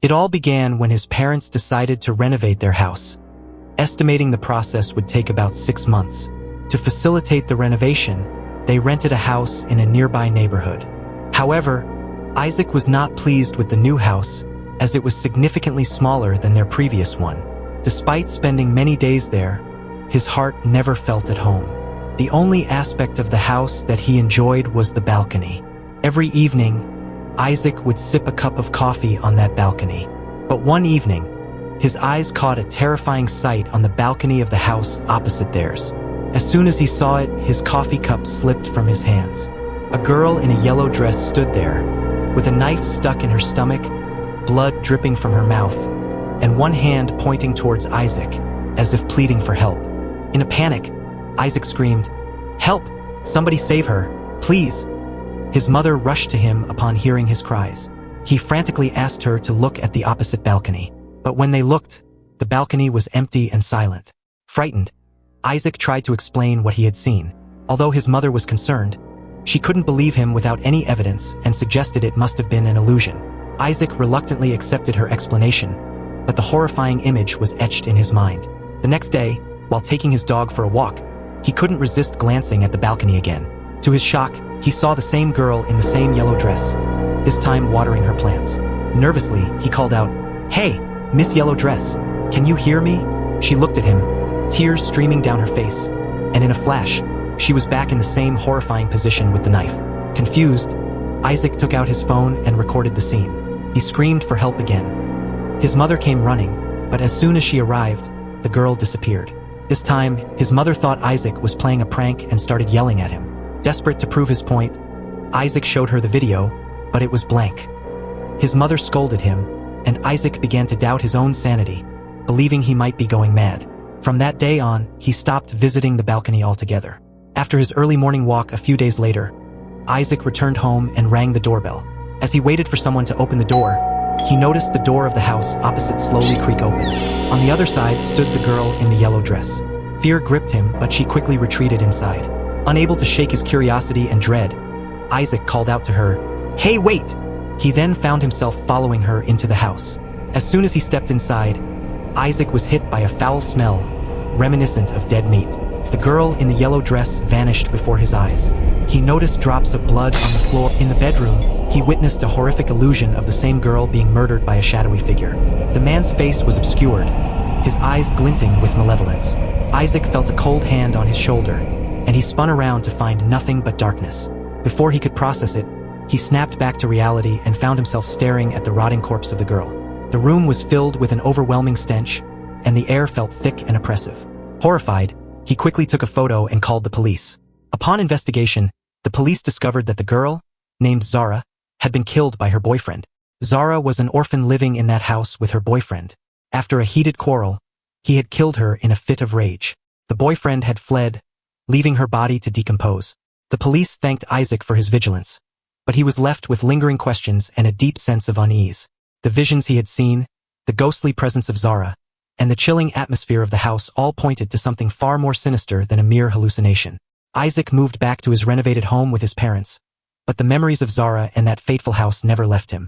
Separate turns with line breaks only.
It all began when his parents decided to renovate their house, estimating the process would take about 6 months. To facilitate the renovation, they rented a house in a nearby neighborhood. However, Isaac was not pleased with the new house, as it was significantly smaller than their previous one. Despite spending many days there, his heart never felt at home. The only aspect of the house that he enjoyed was the balcony. Every evening, Isaac would sip a cup of coffee on that balcony. But one evening, his eyes caught a terrifying sight on the balcony of the house opposite theirs. As soon as he saw it, his coffee cup slipped from his hands. A girl in a yellow dress stood there, with a knife stuck in her stomach, blood dripping from her mouth, and one hand pointing towards Isaac, as if pleading for help. In a panic, Isaac screamed, "Help! Somebody save her, please!" His mother rushed to him upon hearing his cries. He frantically asked her to look at the opposite balcony. But when they looked, the balcony was empty and silent. Frightened, Isaac tried to explain what he had seen. Although his mother was concerned, she couldn't believe him without any evidence and suggested it must have been an illusion. Isaac reluctantly accepted her explanation, but the horrifying image was etched in his mind. The next day, while taking his dog for a walk, he couldn't resist glancing at the balcony again. To his shock, he saw the same girl in the same yellow dress, this time watering her plants. Nervously, he called out, "Hey, Miss Yellow Dress, can you hear me?" She looked at him, tears streaming down her face, and in a flash, she was back in the same horrifying position with the knife. Confused, Isaac took out his phone and recorded the scene. He screamed for help again. His mother came running, but as soon as she arrived, the girl disappeared. This time, his mother thought Isaac was playing a prank and started yelling at him. Desperate to prove his point, Isaac showed her the video, but it was blank. His mother scolded him, and Isaac began to doubt his own sanity, believing he might be going mad. From that day on, he stopped visiting the balcony altogether. After his early morning walk a few days later, Isaac returned home and rang the doorbell. As he waited for someone to open the door, he noticed the door of the house opposite slowly creak open. On the other side stood the girl in the yellow dress. Fear gripped him, but she quickly retreated inside. Unable to shake his curiosity and dread, Isaac called out to her, "Hey, wait!" He then found himself following her into the house. As soon as he stepped inside, Isaac was hit by a foul smell, reminiscent of dead meat. The girl in the yellow dress vanished before his eyes. He noticed drops of blood on the floor. In the bedroom, he witnessed a horrific illusion of the same girl being murdered by a shadowy figure. The man's face was obscured, his eyes glinting with malevolence. Isaac felt a cold hand on his shoulder, and he spun around to find nothing but darkness. Before he could process it, he snapped back to reality and found himself staring at the rotting corpse of the girl. The room was filled with an overwhelming stench, and the air felt thick and oppressive. Horrified, he quickly took a photo and called the police. Upon investigation, the police discovered that the girl, named Zara, had been killed by her boyfriend. Zara was an orphan living in that house with her boyfriend. After a heated quarrel, he had killed her in a fit of rage. The boyfriend had fled, leaving her body to decompose. The police thanked Isaac for his vigilance, but he was left with lingering questions and a deep sense of unease. The visions he had seen, the ghostly presence of Zara, and the chilling atmosphere of the house all pointed to something far more sinister than a mere hallucination. Isaac moved back to his renovated home with his parents, but the memories of Zara and that fateful house never left him.